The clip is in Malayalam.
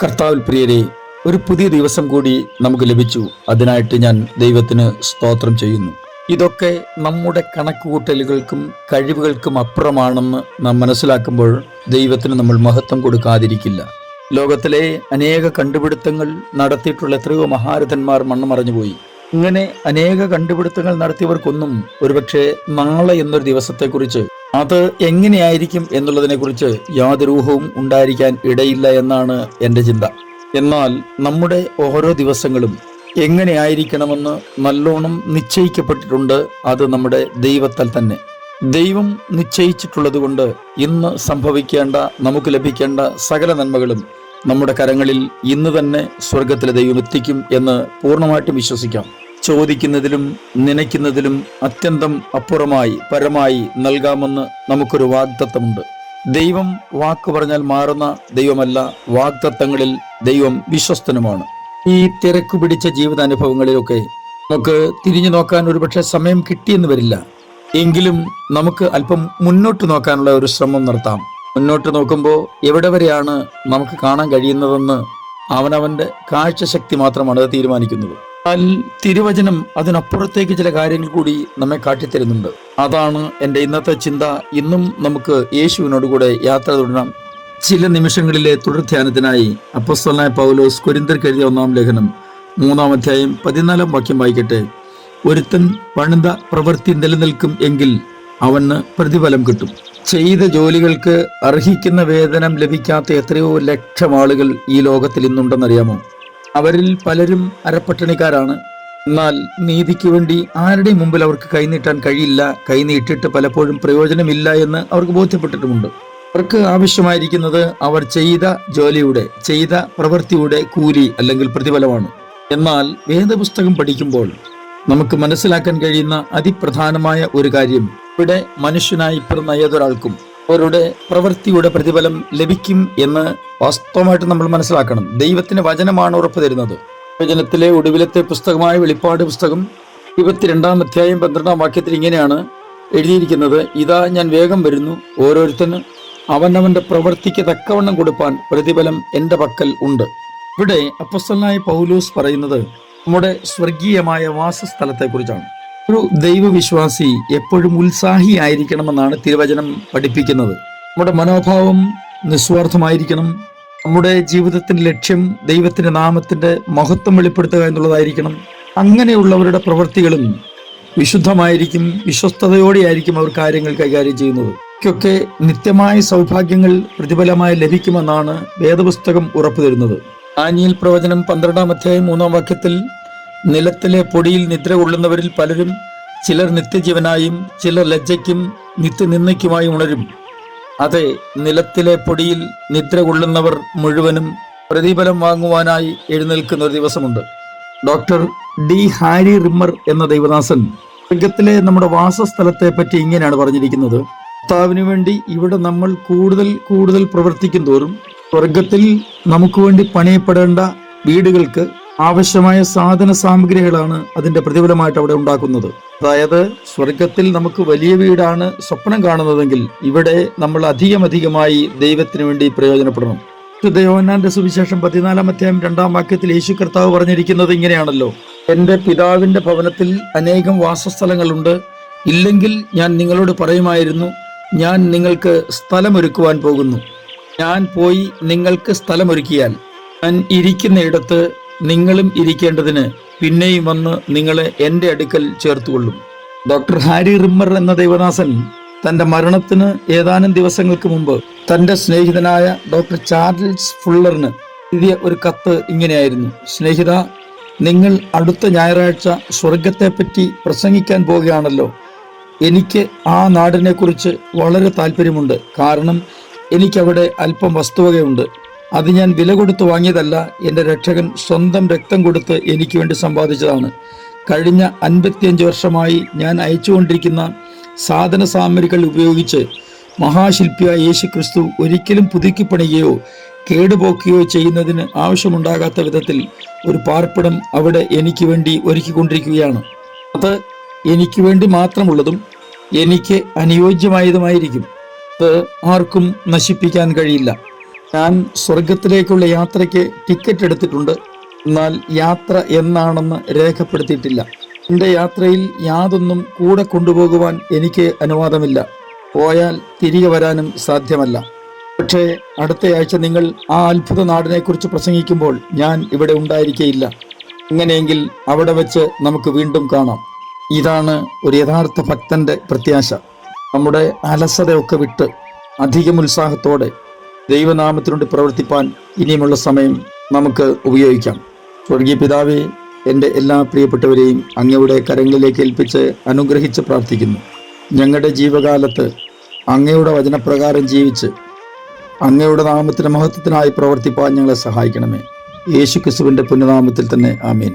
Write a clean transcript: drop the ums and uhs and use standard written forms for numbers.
കർത്താവിൽ പ്രിയരെ, ഒരു പുതിയ ദിവസം കൂടി നമുക്ക് ലഭിച്ചു. അതിനായിട്ട് ഞാൻ ദൈവത്തിന് സ്തോത്രം ചെയ്യുന്നു. ഇതൊക്കെ നമ്മുടെ കണക്കുകൂട്ടലുകൾക്കും കഴിവുകൾക്കും അപ്പുറമാണെന്ന് നാം മനസ്സിലാക്കുമ്പോൾ ദൈവത്തിന് നമ്മൾ മഹത്വം കൊടുക്കാതിരിക്കില്ല. ലോകത്തിലെ അനേക കണ്ടുപിടുത്തങ്ങൾ നടത്തിയിട്ടുള്ള എത്രയോ മഹാരഥന്മാർ മണ്ണുമറഞ്ഞുപോയി. ഇങ്ങനെ അനേക കണ്ടുപിടുത്തങ്ങൾ നടത്തിയവർക്കൊന്നും ഒരുപക്ഷെ നാളെ എന്നൊരു ദിവസത്തെക്കുറിച്ച്, അത് എങ്ങനെയായിരിക്കും എന്നുള്ളതിനെക്കുറിച്ച് യാതൊരു ഊഹവും ഉണ്ടായിരിക്കാൻ ഇടയില്ല എന്നാണ് എൻ്റെ ചിന്ത. എന്നാൽ നമ്മുടെ ഓരോ ദിവസങ്ങളും എങ്ങനെയായിരിക്കണമെന്ന് നല്ലോണം നിശ്ചയിക്കപ്പെട്ടിട്ടുണ്ട്. അത് നമ്മുടെ ദൈവത്താൽ തന്നെ. ദൈവം നിശ്ചയിച്ചിട്ടുള്ളത് കൊണ്ട് ഇന്ന് സംഭവിക്കേണ്ട, നമുക്ക് ലഭിക്കേണ്ട സകല നന്മകളും നമ്മുടെ കരങ്ങളിൽ ഇന്ന് തന്നെ സ്വർഗത്തിലെ ദൈവം എത്തിക്കും എന്ന് പൂർണ്ണമായിട്ടും വിശ്വസിക്കാം. ചോദിക്കുന്നതിലും നനയ്ക്കുന്നതിലും അത്യന്തം അപ്പുറമായി പരമായി നൽകാമെന്ന് നമുക്കൊരു വാഗ്ദത്തമുണ്ട്. ദൈവം വാക്ക് പറഞ്ഞാൽ മാറുന്ന ദൈവമല്ല. വാഗ്ദത്തങ്ങളിൽ ദൈവം വിശ്വസ്തനുമാണ്. ഈ തിരക്കു പിടിച്ച ജീവിതാനുഭവങ്ങളിലൊക്കെ നമുക്ക് തിരിഞ്ഞു നോക്കാൻ ഒരുപക്ഷെ സമയം കിട്ടിയെന്ന് വരില്ല. എങ്കിലും നമുക്ക് അല്പം മുന്നോട്ട് നോക്കാനുള്ള ഒരു ശ്രമം നടത്താം. മുന്നോട്ട് നോക്കുമ്പോൾ എവിടെ വരെയാണ് നമുക്ക് കാണാൻ കഴിയുന്നതെന്ന് അവനവന്റെ കാഴ്ചശക്തി മാത്രമാണ് അത് തീരുമാനിക്കുന്നത്. എന്നാൽ തിരുവചനം അതിനപ്പുറത്തേക്ക് ചില കാര്യങ്ങൾ കൂടി നമ്മെ കാട്ടിത്തരുന്നുണ്ട്. അതാണ് എൻ്റെ ഇന്നത്തെ ചിന്ത. ഇന്നും നമുക്ക് യേശുവിനോട് കൂടെ യാത്ര തുടരാം. ചില നിമിഷങ്ങളിലെ തുടർധ്യാനത്തിനായി അപ്പോസ്തലനായ പൗലോസ് കൊരിന്ത്യർക്ക് എഴുതിയ 1-ാം ലേഖനം 3-ാം അധ്യായം 14-ാം വാക്യം വായിക്കട്ടെ. ഒരുത്തൻ പണിത പ്രവൃത്തി നിലനിൽക്കും എങ്കിൽ അവന് പ്രതിഫലം കിട്ടും. ചെയ്ത ജോലികൾക്ക് അർഹിക്കുന്ന വേതനം ലഭിക്കാത്ത എത്രയോ ലക്ഷം ആളുകൾ ഈ ലോകത്തിൽ ഇന്നുണ്ടെന്നറിയാമോ? അവരിൽ പലരും അരപ്പട്ടിണിക്കാരാണ്. എന്നാൽ നീതിക്ക് വേണ്ടി ആരുടെയും മുമ്പിൽ അവർക്ക് കൈനീട്ടാൻ കഴിയില്ല. കൈനീട്ടിട്ട് പലപ്പോഴും പ്രയോജനമില്ല എന്ന് അവർക്ക് ബോധ്യപ്പെട്ടിട്ടുമുണ്ട്. അവർക്ക് ആവശ്യമായിരിക്കുന്നത് അവർ ചെയ്ത ജോലിയുടെ, ചെയ്ത പ്രവൃത്തിയുടെ കൂലി അല്ലെങ്കിൽ പ്രതിഫലമാണ്. എന്നാൽ വേദപുസ്തകം പഠിക്കുമ്പോൾ നമുക്ക് മനസ്സിലാക്കാൻ കഴിയുന്ന അതിപ്രധാനമായ ഒരു കാര്യം, ഇവിടെ മനുഷ്യനായി പിറന്ന ഏതൊരാൾക്കും അവരുടെ പ്രവൃത്തിയുടെ പ്രതിഫലം ലഭിക്കും എന്ന് വാസ്തവമായിട്ട് നമ്മൾ മനസ്സിലാക്കണം. ദൈവത്തിന്റെ വചനമാണ് ഉറപ്പ് തരുന്നത്. വചനത്തിലെ ഒടുവിലത്തെ പുസ്തകമായ വെളിപ്പാട് പുസ്തകം 22-ാം അധ്യായം 12-ാം വാക്യത്തിൽ ഇങ്ങനെയാണ് എഴുതിയിരിക്കുന്നത്: ഇതാ ഞാൻ വേഗം വരുന്നു, ഓരോരുത്തന് അവനവന്റെ പ്രവൃത്തിക്ക് തക്കവണ്ണം കൊടുപ്പാൻ പ്രതിഫലം എൻ്റെ പക്കൽ ഉണ്ട്. ഇവിടെ അപ്പോസ്തലനായ പൗലോസ് പറയുന്നത് നമ്മുടെ സ്വർഗീയമായ വാസസ്ഥലത്തെക്കുറിച്ചാണ്. ഒരു ദൈവവിശ്വാസി എപ്പോഴും ഉത്സാഹിയായിരിക്കണമെന്നാണ് തിരുവചനം പഠിപ്പിക്കുന്നത്. നമ്മുടെ മനോഭാവം നിസ്വാർത്ഥമായിരിക്കണം. നമ്മുടെ ജീവിതത്തിന്റെ ലക്ഷ്യം ദൈവത്തിന്റെ നാമത്തിന്റെ മഹത്വം വെളിപ്പെടുത്തുക എന്നുള്ളതായിരിക്കണം. അങ്ങനെയുള്ളവരുടെ പ്രവൃത്തികളും വിശുദ്ധമായിരിക്കും, വിശ്വസ്തയോടെയായിരിക്കും അവർ കാര്യങ്ങൾ കൈകാര്യം ചെയ്യുന്നത്. ഇതൊക്കെ നിത്യമായ സൗഭാഗ്യങ്ങൾ പ്രതിഫലമായി ലഭിക്കുമെന്നാണ് വേദപുസ്തകം ഉറപ്പു തരുന്നത്. ദാനിയേൽ പ്രവചനം 12-ാം അധ്യായം 3-ാം വാക്യത്തിൽ നിലത്തിലെ പൊടിയിൽ നിദ്ര കൊള്ളുന്നവരിൽ പലരും, ചിലർ നിത്യജീവനായും ചിലർ ലജ്ജയ്ക്കും നിത്യനിന്ദയ്ക്കുമായി ഉണരും. അതെ, നിലത്തിലെ പൊടിയിൽ നിദ്ര കൊള്ളുന്നവർ മുഴുവനും പ്രതിഫലം വാങ്ങുവാനായി എഴുന്നേൽക്കുന്ന ഒരു ദിവസമുണ്ട്. ഡോക്ടർ ഡി ഹാരി റിമ്മർ എന്ന ദൈവദാസൻ സ്വർഗത്തിലെ നമ്മുടെ വാസസ്ഥലത്തെ പറ്റി ഇങ്ങനെയാണ് പറഞ്ഞിരിക്കുന്നത്: കർത്താവിന് വേണ്ടി ഇവിടെ നമ്മൾ കൂടുതൽ പ്രവർത്തിക്കും തോറും സ്വർഗത്തിൽ നമുക്ക് വേണ്ടി പണിയപ്പെടേണ്ട വീടുകൾക്ക് ആവശ്യമായ സാധന സാമഗ്രികളാണ് അതിന്റെ പ്രതിഫലമായിട്ട് അവിടെ ഉണ്ടാക്കുന്നത്. അതായത് സ്വർഗത്തിൽ നമുക്ക് വലിയ വീടാണ് സ്വപ്നം കാണുന്നതെങ്കിൽ ഇവിടെ നമ്മൾ അധികമായി ദൈവത്തിന് വേണ്ടി പ്രയോജനപ്പെടണം. യോഹന്നാന്റെ സുവിശേഷം 14-ാം അധ്യായം 2-ാം വാക്യത്തിൽ യേശു കർത്താവ് പറഞ്ഞിരിക്കുന്നത് ഇങ്ങനെയാണല്ലോ: എൻ്റെ പിതാവിന്റെ ഭവനത്തിൽ അനേകം വാസസ്ഥലങ്ങളുണ്ട്. ഇല്ലെങ്കിൽ ഞാൻ നിങ്ങളോട് പറയുമായിരുന്നു, ഞാൻ നിങ്ങൾക്ക് സ്ഥലമൊരുക്കുവാൻ പോകുന്നു. ഞാൻ പോയി നിങ്ങൾക്ക് സ്ഥലമൊരുക്കിയാൽ ഞാൻ ഇരിക്കുന്നയിടത്ത് നിങ്ങളും ഇരിക്കേണ്ടതിന് പിന്നെയും വന്ന് നിങ്ങളെ എൻ്റെ അടുക്കൽ ചേർത്തുകൊള്ളും. ഡോക്ടർ ഹാരി റിമ്മർ എന്ന ദൈവദാസൻ തൻ്റെ മരണത്തിന് ഏതാനും ദിവസങ്ങൾക്ക് മുമ്പ് തൻ്റെ സ്നേഹിതനായ ഡോക്ടർ ചാൾസ് ഫുള്ളറിന് എഴുതിയ ഒരു കത്ത് ഇങ്ങനെയായിരുന്നു: സ്നേഹിത, നിങ്ങൾ അടുത്ത ഞായറാഴ്ച സ്വർഗത്തെപ്പറ്റി പ്രസംഗിക്കാൻ പോവുകയാണല്ലോ. എനിക്ക് ആ നാടിനെ കുറിച്ച് വളരെ താല്പര്യമുണ്ട്. കാരണം എനിക്കവിടെ അല്പം വസ്തുവകയുണ്ട്. അത് ഞാൻ വില കൊടുത്ത് വാങ്ങിയതല്ല. എൻ്റെ രക്ഷകൻ സ്വന്തം രക്തം കൊടുത്ത് എനിക്ക് വേണ്ടി സമ്പാദിച്ചതാണ്. കഴിഞ്ഞ 55 വർഷമായി ഞാൻ അയച്ചുകൊണ്ടിരിക്കുന്ന സാധന സാമഗ്രികൾ ഉപയോഗിച്ച് മഹാശില്പിയായ യേശു ക്രിസ്തു ഒരിക്കലും പുതുക്കിപ്പണിയുകയോ കേടുപോക്കുകയോ ചെയ്യുന്നതിന് ആവശ്യമുണ്ടാകാത്ത വിധത്തിൽ ഒരു പാർപ്പിടം അവിടെ എനിക്ക് വേണ്ടി ഒരുക്കിക്കൊണ്ടിരിക്കുകയാണ്. അത് എനിക്ക് വേണ്ടി മാത്രമുള്ളതും എനിക്ക് അനുയോജ്യമായതുമായിരിക്കും. അത് ആർക്കും നശിപ്പിക്കാൻ കഴിയില്ല. ഞാൻ സ്വർഗത്തിലേക്കുള്ള യാത്രയ്ക്ക് ടിക്കറ്റ് എടുത്തിട്ടുണ്ട്. എന്നാൽ യാത്ര എന്നാണെന്ന് രേഖപ്പെടുത്തിയിട്ടില്ല. എൻ്റെ യാത്രയിൽ യാതൊന്നും കൂടെ കൊണ്ടുപോകുവാൻ എനിക്ക് അനുവാദമില്ല. പോയാൽ തിരികെ വരാനും സാധ്യമല്ല. പക്ഷേ അടുത്തയാഴ്ച നിങ്ങൾ ആ അത്ഭുത നാടിനെക്കുറിച്ച് പ്രസംഗിക്കുമ്പോൾ ഞാൻ ഇവിടെ ഉണ്ടായിരിക്കയില്ല. അങ്ങനെയെങ്കിൽ അവിടെ വെച്ച് നമുക്ക് വീണ്ടും കാണാം. ഇതാണ് ഒരു യഥാർത്ഥ ഭക്തന്റെ പ്രത്യാശ. നമ്മുടെ അലസതയൊക്കെ വിട്ട് അധികം ഉത്സാഹത്തോടെ ദൈവനാമത്തിനുവേണ്ടി പ്രവർത്തിപ്പാൻ ഇനിയുമുള്ള സമയം നമുക്ക് ഉപയോഗിക്കാം. സ്വർഗീയ പിതാവേ, എൻ്റെ എല്ലാ പ്രിയപ്പെട്ടവരെയും അങ്ങയുടെ കരങ്ങളിലേക്ക് ഏൽപ്പിച്ച് അനുഗ്രഹിച്ച് പ്രാർത്ഥിക്കുന്നു. ഞങ്ങളുടെ ജീവകാലത്ത് അങ്ങയുടെ വചനപ്രകാരം ജീവിച്ച് അങ്ങയുടെ നാമത്തിന് മഹത്വത്തിനായി പ്രവർത്തിപ്പാൻ ഞങ്ങളെ സഹായിക്കണമേ. യേശു ക്രിസ്തുവിൻ്റെ പുണ്യനാമത്തിൽ തന്നെ ആമേൻ.